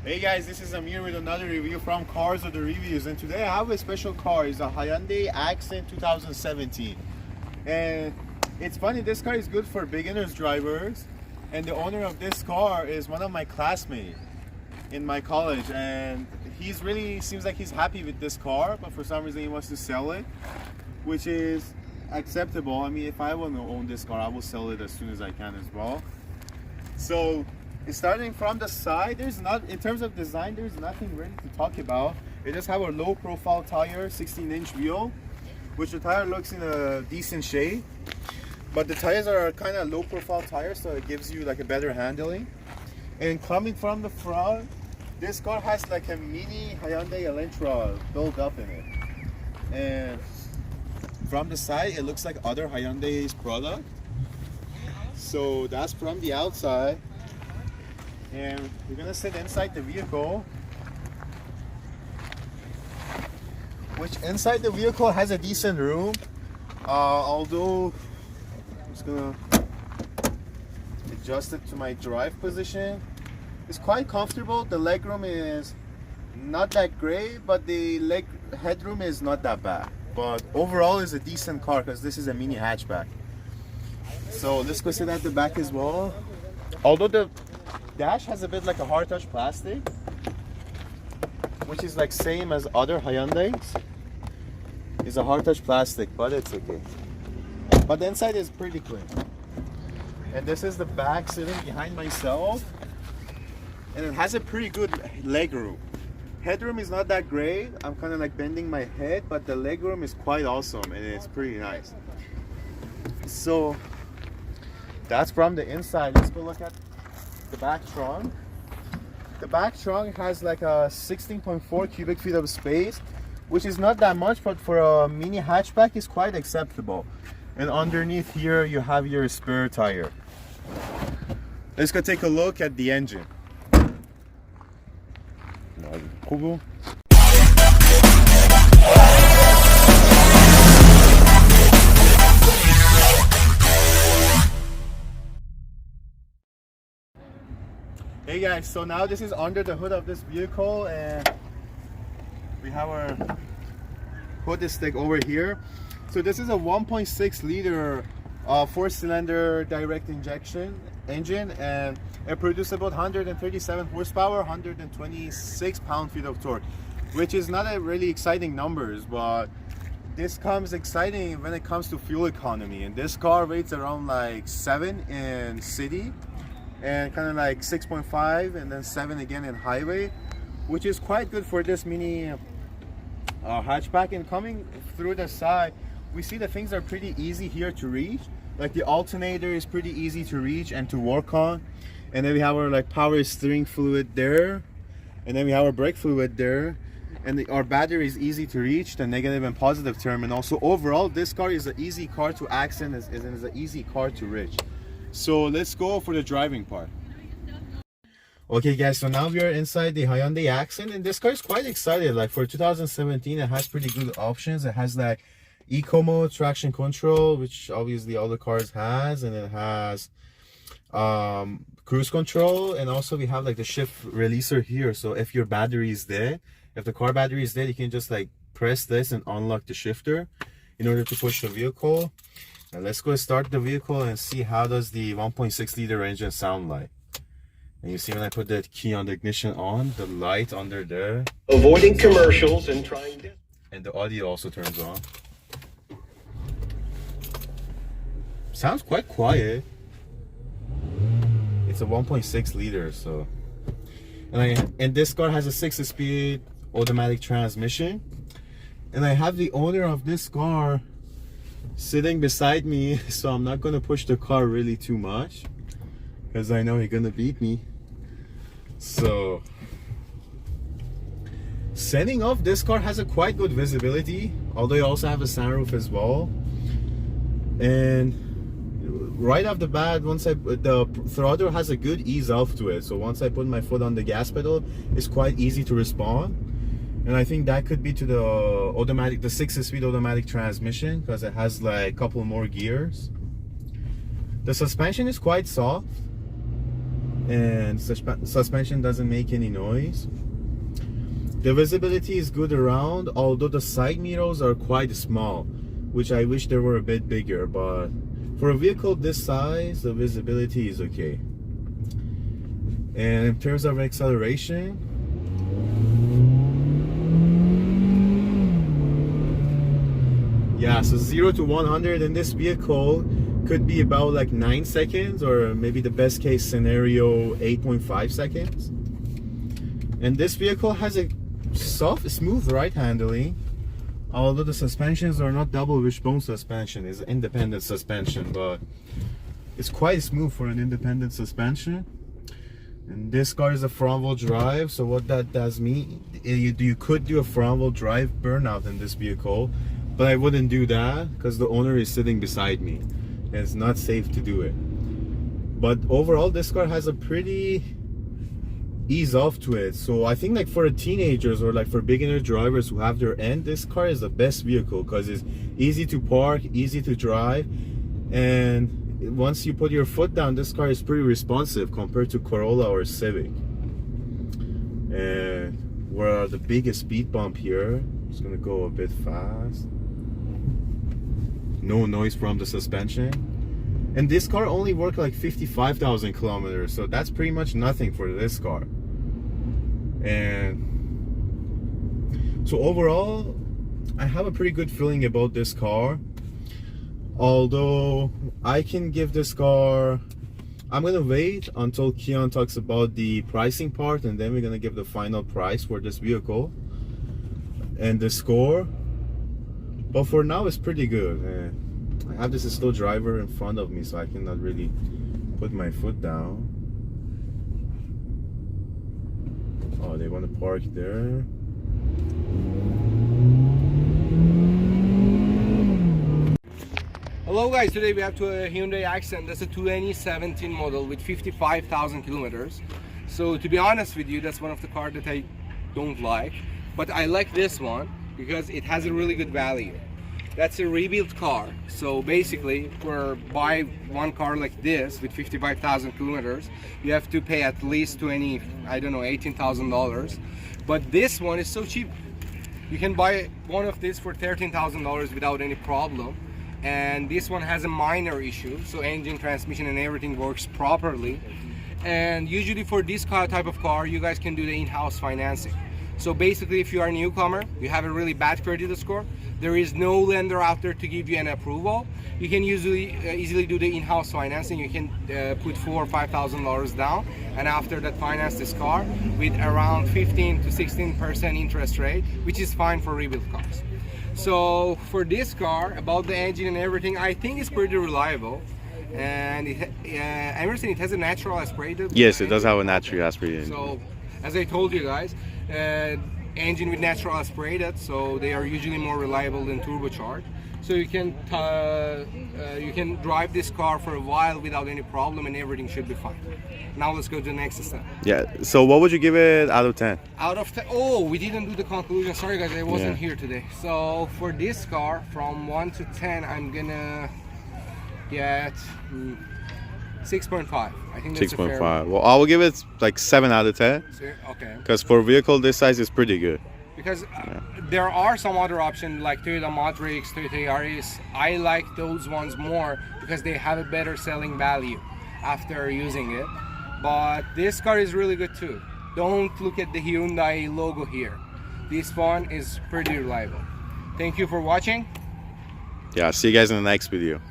Hey guys, this is Amir with another review from Cars of the Reviews, and today I have a special car. It's a Hyundai Accent 2017, and it's funny, this car is good for beginners drivers, and the owner of this car is one of my classmates in my college, and he's really seems like he's happy with this car, but for some reason he wants to sell it, which is acceptable. I mean, if I want to own this car, I will sell it as soon as I can as well. So starting from the side, there's not, in terms of design, there's nothing really to talk about. It just have a low profile tire, 16-inch wheel, which the tire looks in a decent shape, but the tires are kind of low profile tires, so it gives you like a better handling. And coming from the front, this car has like a mini Hyundai Elantra built up in it, and from the side it looks like other Hyundai's product. So that's from the outside. And we're gonna sit inside the vehicle, which inside the vehicle has a decent room, although I'm just gonna adjust it to my drive position. It's quite comfortable. The legroom is not that great, but the headroom is not that bad, but overall is a decent car because this is a mini hatchback. So let's go sit at the back as well. Although the dash has a bit like a hard touch plastic, which is like same as other Hyundais. It's a hard touch plastic, but it's okay. But the inside is pretty clean. And this is the back sitting behind myself, and it has a pretty good leg room. Headroom is not that great. I'm kind of like bending my head, but the leg room is quite awesome and it's pretty nice. So that's from the inside. Let's go look at the back trunk. The back trunk has like a 16.4 cubic feet of space, which is not that much, but for a mini hatchback is quite acceptable. And underneath here you have your spare tire. Let's go take a look at the engine. Hey guys, so now this is under the hood of this vehicle, and we have our hood stick over here. So this is a 1.6 liter 4-cylinder direct injection engine, and it produces about 137 horsepower, 126 pound-feet of torque, which is not a really exciting numbers, but this comes exciting when it comes to fuel economy. And this car rates around like 7 in city, and kind of like 6.5 and then 7 again in highway, which is quite good for this mini hatchback. And coming through the side, we see the things are pretty easy here to reach. Like the alternator is pretty easy to reach and to work on, and then we have our like power steering fluid there, and then we have our brake fluid there, and our battery is easy to reach, the negative and positive terminal. So overall this car is an easy car to accent, is an easy car to reach. So let's go for the driving part. Okay guys, so now we are inside the Hyundai Accent, and this car is quite excited. Like for 2017, it has pretty good options. It has like eco mode, traction control, which obviously all the cars has, and it has cruise control, and also we have like the shift releaser here. So if your battery is dead, if the car battery is dead, you can just like press this and unlock the shifter in order to push the vehicle. Now let's go start the vehicle and see how does the 1.6 liter engine sound like. And you see when I put that key on the ignition on, the light under there. Avoiding commercials and trying to... And the audio also turns on. Sounds quite quiet. It's a 1.6 liter, so. And this car has a 6-speed automatic transmission. And I have the owner of this car sitting beside me, so I'm not gonna push the car really too much, because I know he's gonna beat me. So setting off, this car has a quite good visibility, although you also have a sunroof as well. And right off the bat, the throttle has a good ease off to it, so once I put my foot on the gas pedal, it's quite easy to respond. And I think that could be to the automatic, the 6-speed automatic transmission, because it has like a couple more gears. The suspension is quite soft. and suspension doesn't make any noise. The visibility is good around, although the side mirrors are quite small, which I wish they were a bit bigger, but for a vehicle this size, the visibility is okay. And in terms of acceleration, yeah, so 0 to 100 in this vehicle could be about like 9 seconds, or maybe the best case scenario 8.5 seconds. And this vehicle has a soft, smooth right handling, although the suspensions are not double wishbone suspension, it's independent suspension, but it's quite smooth for an independent suspension. And this car is a front-wheel drive, so what that does mean, you could do a front-wheel drive burnout in this vehicle, but I wouldn't do that because the owner is sitting beside me and it's not safe to do it. But overall, this car has a pretty ease off to it, so I think like for teenagers or like for beginner drivers who have their end, this car is the best vehicle because it's easy to park, easy to drive, and once you put your foot down, this car is pretty responsive compared to Corolla or Civic. And we're the biggest speed bump here. Just gonna go a bit fast. No noise from the suspension. And this car only worked like 55,000 kilometers, so that's pretty much nothing for this car. And so overall, I have a pretty good feeling about this car. Although I can give this car, I'm gonna wait until Keon talks about the pricing part, and then we're gonna give the final price for this vehicle and the score. But for now, it's pretty good. And I have this slow driver in front of me, so I cannot really put my foot down. Oh, they want to park there. Hello guys, today we have a Hyundai Accent. That's a 2017 model with 55,000 kilometers. So to be honest with you, that's one of the cars that I don't like. But I like this one because it has a really good value. That's a rebuilt car. So basically, for buy one car like this with 55,000 kilometers, you have to pay at least $18,000. But this one is so cheap. You can buy one of this for $13,000 without any problem. And this one has a minor issue, so engine, transmission and everything works properly. And usually for this type of car, you guys can do the in-house financing. So basically, if you are a newcomer, you have a really bad credit score, there is no lender out there to give you an approval, you can easily do the in-house financing. You can put $4,000 or $5,000 down, and after that finance this car with around 15 to 16% interest rate, which is fine for rebuilt cars. So for this car, about the engine and everything, I think it's pretty reliable. And Emerson, it has a natural aspirated. Yes, it does have a natural aspirated. So as I told you guys, engine with natural aspirated, so they are usually more reliable than turbocharged. So you can drive this car for a while without any problem, and everything should be fine. Now let's go to the next step. Yeah. So what would you give it out of 10? Out of 10? Oh, we didn't do the conclusion. Sorry guys, I wasn't here today. So for this car, from 1 to 10, I'm gonna get 6.5. I think that's 6.5. Well, I will give it like 7 out of 10. Okay. Because for a vehicle this size, it's pretty good. Because there are some other options like Toyota Matrix, Toyota Yaris. I like those ones more because they have a better selling value after using it. But this car is really good too. Don't look at the Hyundai logo here. This one is pretty reliable. Thank you for watching. Yeah, see you guys in the next video.